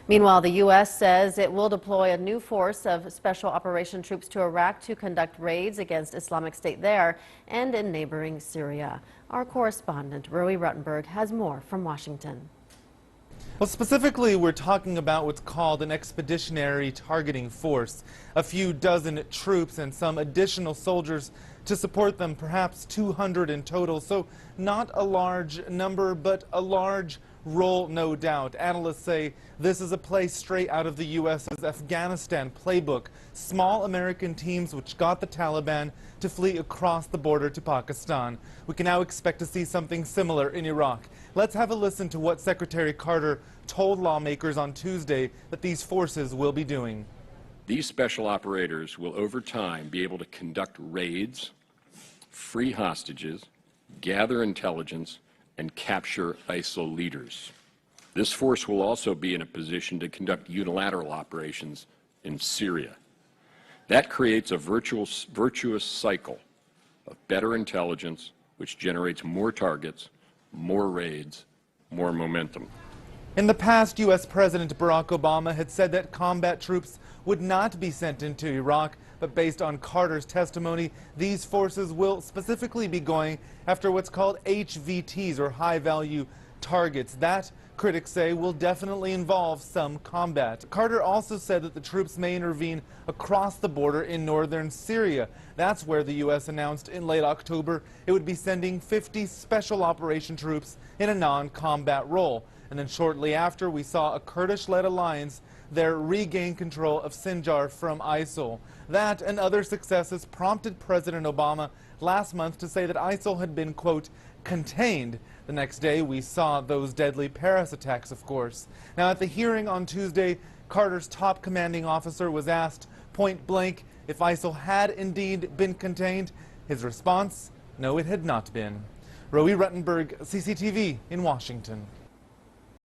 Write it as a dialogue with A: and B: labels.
A: Meanwhile, the U.S. says it will deploy a new force of special operation troops to Iraq to conduct raids against Islamic State there and in neighboring Syria. Our correspondent, Rowie Ruttenberg, has more from Washington.
B: Well, specifically, we're talking about what's called an expeditionary targeting force. A few dozen troops and some additional soldiers to support them, perhaps 200 in total. So not a large number, but a large role, no doubt. Analysts say this is a play straight out of the U.S.'s Afghanistan playbook. Small American teams which got the Taliban to flee across the border to Pakistan. We can now expect to see something similar in Iraq. Let's have a listen to what Secretary Carter told lawmakers on Tuesday that these forces will be doing.
C: These special operators will over time be able to conduct raids, free hostages, gather intelligence, and capture ISIL leaders. This force will also be in a position to conduct unilateral operations in Syria. That creates a virtuous cycle of better intelligence, which generates more targets, more raids, more momentum.
B: In the past, U.S. President Barack Obama had said that combat troops would not be sent into Iraq, but based on Carter's testimony, these forces will specifically be going after what's called HVTs, or high-value targets. That, critics say, will definitely involve some combat. Carter also said that the troops may intervene across the border in northern Syria. That's where the U.S. announced in late October it would be sending 50 special operation troops in a non-combat role. And then shortly after, we saw a Kurdish-led alliance there regain control of Sinjar from ISIL. That and other successes prompted President Obama last month to say that ISIL had been, quote, contained. The next day, we saw those deadly Paris attacks, of course. Now, at the hearing on Tuesday, Carter's top commanding officer was asked point blank if ISIL had indeed been contained. His response, no, it had not been. Rowie Ruttenberg, CCTV in Washington.